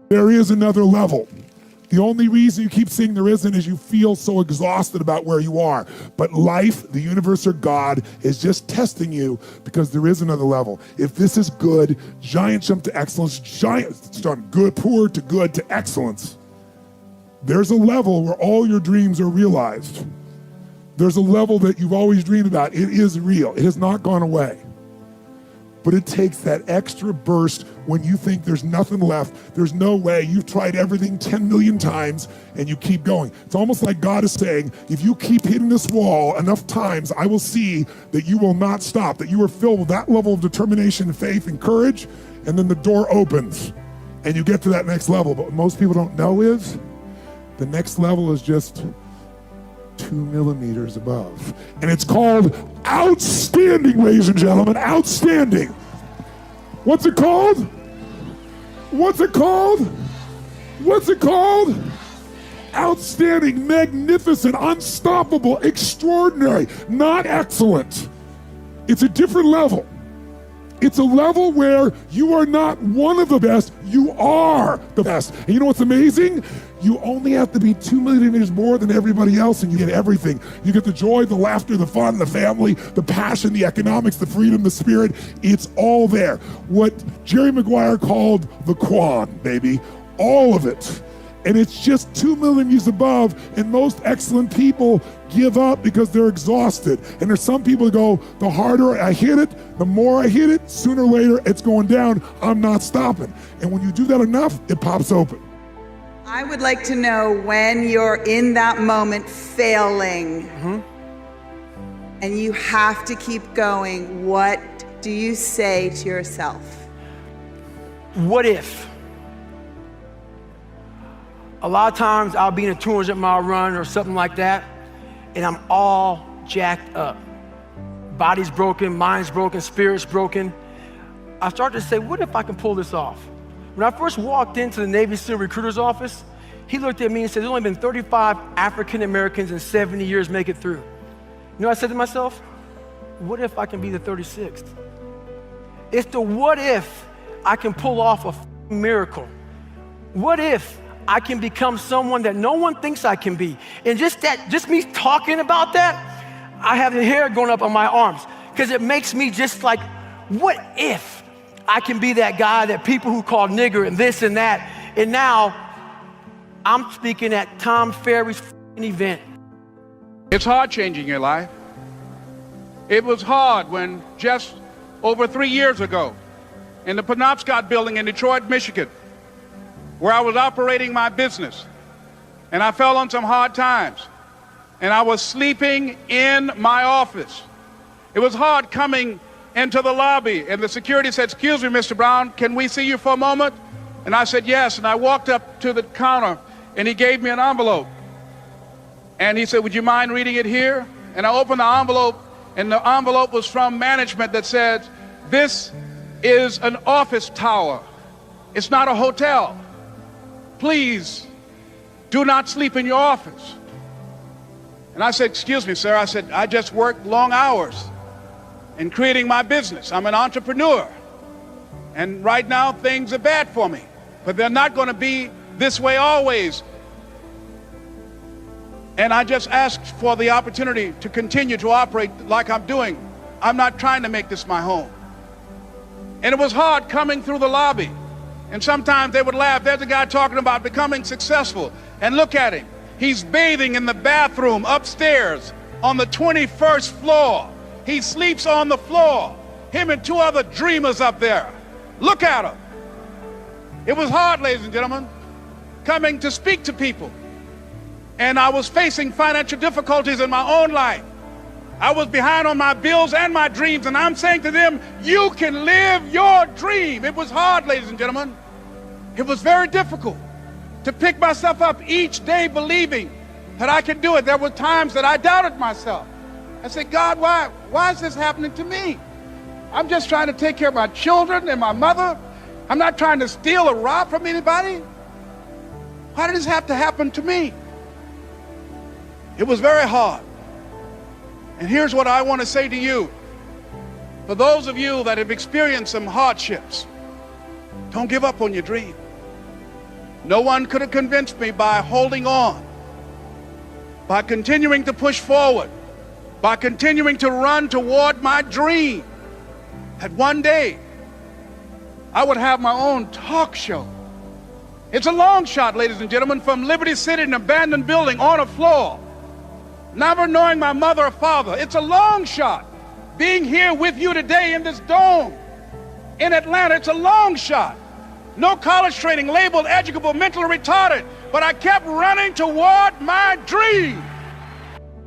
There is another level. The only reason you keep saying there isn't is you feel so exhausted about where you are. But life, the universe, or God is just testing you because there is another level. If this is good, giant jump to excellence, giant from good, poor to good to excellence. There's a level where all your dreams are realized. There's a level that you've always dreamed about. It is real. It has not gone away. But it takes that extra burst when you think there's nothing left, there's no way, you've tried everything 10 million times and you keep going. It's almost like God is saying, if you keep hitting this wall enough times, I will see that you will not stop, that you are filled with that level of determination, faith, and courage, and then the door opens and you get to that next level. But what most people don't know is, the next level is just 2 millimeters above. And it's called outstanding, ladies and gentlemen, outstanding. What's it called? What's it called? What's it called? Outstanding, magnificent, unstoppable, extraordinary, not excellent. It's a different level. It's a level where you are not one of the best, you are the best. And you know what's amazing? You only have to be 2 millimeters more than everybody else and you get everything. You get the joy, the laughter, the fun, the family, the passion, the economics, the freedom, the spirit. It's all there. What Jerry Maguire called the Quan, baby. All of it. And it's just 2 millimeters above, and most excellent people give up because they're exhausted. And there's some people that go, the harder I hit it, the more I hit it, sooner or later it's going down, I'm not stopping. And when you do that enough, it pops open. I would like to know, when you're in that moment failing, and you have to keep going, what do you say to yourself? What if? A lot of times I'll be in a 200-mile run or something like that, and I'm all jacked up. Body's broken, mind's broken, spirit's broken. I start to say, what if I can pull this off? When I first walked into the Navy SEAL recruiter's office, he looked at me and said, there's only been 35 African Americans in 70 years make it through. You know what I said to myself? What if I can be the 36th? It's the what if I can pull off a miracle. What if I can become someone that no one thinks I can be? And just me talking about that, I have the hair going up on my arms, because it makes me just like, what if I can be that guy that people who call nigger and this and that, and now I'm speaking at Tom Ferry's event. It's hard changing your life. It was hard when just over 3 years ago, in the Penobscot building in Detroit, Michigan, where I was operating my business, and I fell on some hard times, and I was sleeping in my office. It was hard coming into the lobby, and the security said, excuse me, Mr. Brown, can we see you for a moment? And I said, yes, and I walked up to the counter, and he gave me an envelope. And he said, would you mind reading it here? And I opened the envelope, and the envelope was from management that said, this is an office tower. It's not a hotel. Please do not sleep in your office. And I said, excuse me, sir. I said, I just work long hours in creating my business. I'm an entrepreneur. And right now things are bad for me, but they're not going to be this way always. And I just asked for the opportunity to continue to operate like I'm doing. I'm not trying to make this my home. And it was hard coming through the lobby. And sometimes they would laugh. There's a guy talking about becoming successful. And look at him. He's bathing in the bathroom upstairs on the 21st floor. He sleeps on the floor. Him and 2 other dreamers up there. Look at him. It was hard, ladies and gentlemen, coming to speak to people. And I was facing financial difficulties in my own life. I was behind on my bills and my dreams, and I'm saying to them, you can live your dream. It was hard, ladies and gentlemen. It was very difficult to pick myself up each day believing that I could do it. There were times that I doubted myself. I said, God, why is this happening to me? I'm just trying to take care of my children and my mother. I'm not trying to steal or rob from anybody. Why did this have to happen to me? It was very hard. And here's what I want to say to you. For those of you that have experienced some hardships, don't give up on your dream. No one could have convinced me by holding on, by continuing to push forward, by continuing to run toward my dream, that one day I would have my own talk show. It's a long shot, ladies and gentlemen, from Liberty City, an abandoned building on a floor, never knowing my mother or father. It's a long shot. Being here with you today in this dome in Atlanta, it's a long shot. No college training, labeled educable, mentally retarded, but I kept running toward my dream.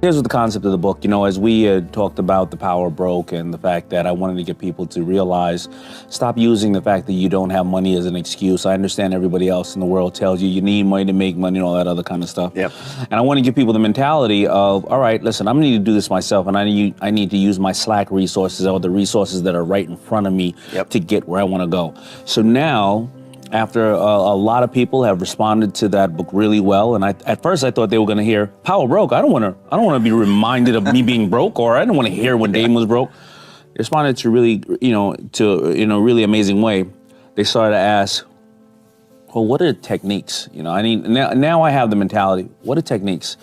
Here's the concept of the book. You know, as we had talked about the power broke and the fact that I wanted to get people to realize, stop using the fact that you don't have money as an excuse. I understand everybody else in the world tells you you need money to make money and all that other kind of stuff. Yep. And I want to give people the mentality of, all right, listen, I'm going to need to do this myself, and I need to use my Slack resources or the resources that are right in front of me to get where I want to go. So now, after a lot of people have responded to that book really well, and at first I thought they were going to hear power broke. I don't want to be reminded of me being broke, or I don't want to hear when Dame was broke. They responded to really, really amazing way. They started to ask, well, what are the techniques? You know, now I have the mentality. What are techniques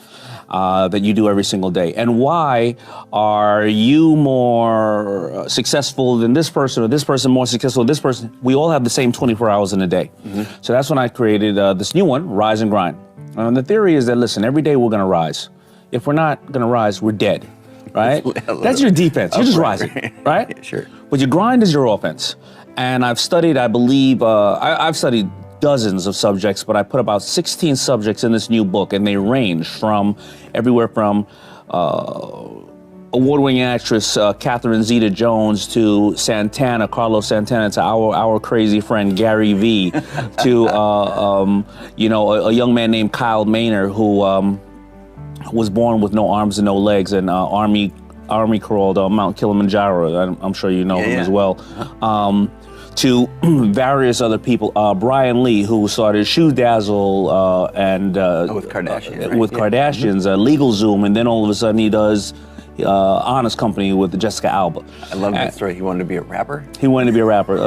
that you do every single day, and why are you more successful than this person, or this person more successful than this person? We all have the same 24 hours in a day. So that's when I created this new one, Rise and Grind. And the theory is that, listen, every day we're going to rise. If we're not going to rise, we're dead, right? That's your defense. You're just rising, right? Sure. But your grind is your offense. And I've studied, I believe, I've studied dozens of subjects, but I put about 16 subjects in this new book, and they range from everywhere from award-winning actress Catherine Zeta-Jones to Carlos Santana, to our crazy friend Gary Vee, to a young man named Kyle Maynard who was born with no arms and no legs, and Army crawled Mount Kilimanjaro. I'm sure you know him as well. To various other people, Brian Lee, who started Shoe Dazzle and with Kardashians, with Kardashians, LegalZoom, and then all of a sudden he does Honest Company with Jessica Alba. I love that story. He wanted to be a rapper. He wanted to be a rapper.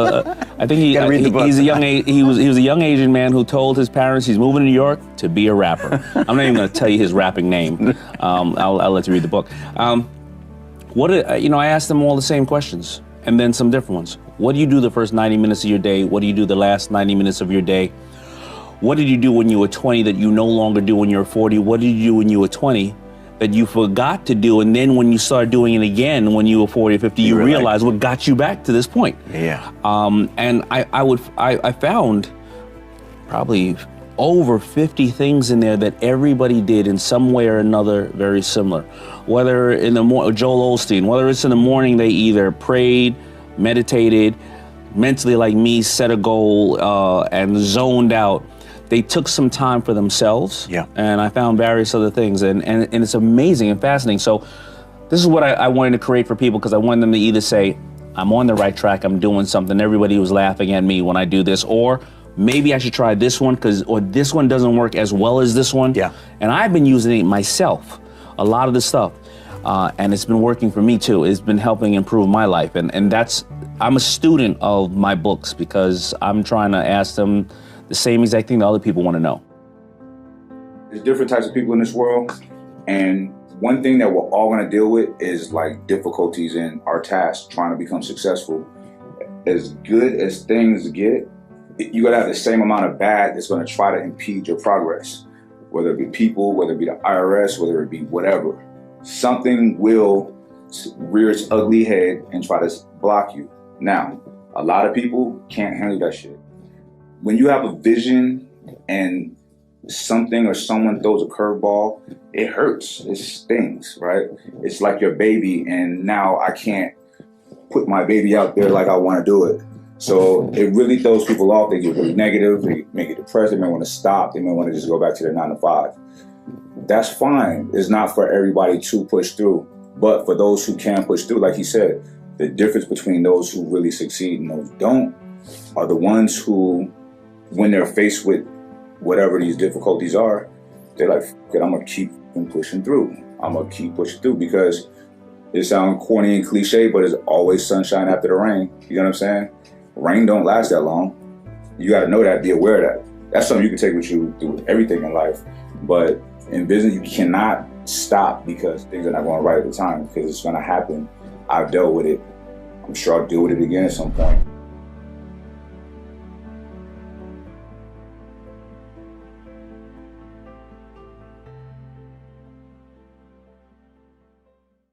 I think he's a young he was a young Asian man who told his parents he's moving to New York to be a rapper. I'm not even going to tell you his rapping name. I'll let you read the book. I asked them all the same questions, and then some different ones. What do you do the first 90 minutes of your day? What do you do the last 90 minutes of your day? What did you do when you were 20 that you no longer do when you're 40? What did you do when you were 20 that you forgot to do? And then when you started doing it again when you were 40 or 50, you realized what got you back to this point. Yeah. And I found probably over 50 things in there that everybody did in some way or another very similar. Whether in the Joel Osteen, whether it's in the morning they either prayed, meditated, mentally like me, set a goal, and zoned out. They took some time for themselves. Yeah. And I found various other things, and it's amazing and fascinating. So this is what I wanted to create for people, because I wanted them to either say, I'm on the right track, I'm doing something, everybody was laughing at me when I do this, or maybe I should try this one, or this one doesn't work as well as this one. Yeah. And I've been using it myself, a lot of the stuff. And it's been working for me too. It's been helping improve my life. And I'm a student of my books, because I'm trying to ask them the same exact thing that other people want to know. There's different types of people in this world. And one thing that we're all going to deal with is like difficulties in our tasks, trying to become successful. As good as things get, you got to have the same amount of bad that's going to try to impede your progress. Whether it be people, whether it be the IRS, whether it be whatever. Something will rear its ugly head and try to block you. Now, a lot of people can't handle that shit. When you have a vision and something or someone throws a curveball, it hurts, it stings, right? It's like your baby, and now I can't put my baby out there like I want to do it. So it really throws people off. They get really negative, they may get depressed, they may want to stop, they may want to just go back to their 9 to 5. That's fine. It's not for everybody to push through. But for those who can push through, like he said, the difference between those who really succeed and those who don't are the ones who, when they're faced with whatever these difficulties are, they're like, I'm going to keep pushing through. I'm going to keep pushing through, because it sounds corny and cliche, but it's always sunshine after the rain. You know what I'm saying? Rain don't last that long. You got to know that, be aware of that. That's something you can take with you through everything in life. But in business, you cannot stop because things are not going right at the time, because it's going to happen. I've dealt with it. I'm sure I'll deal with it again at some point.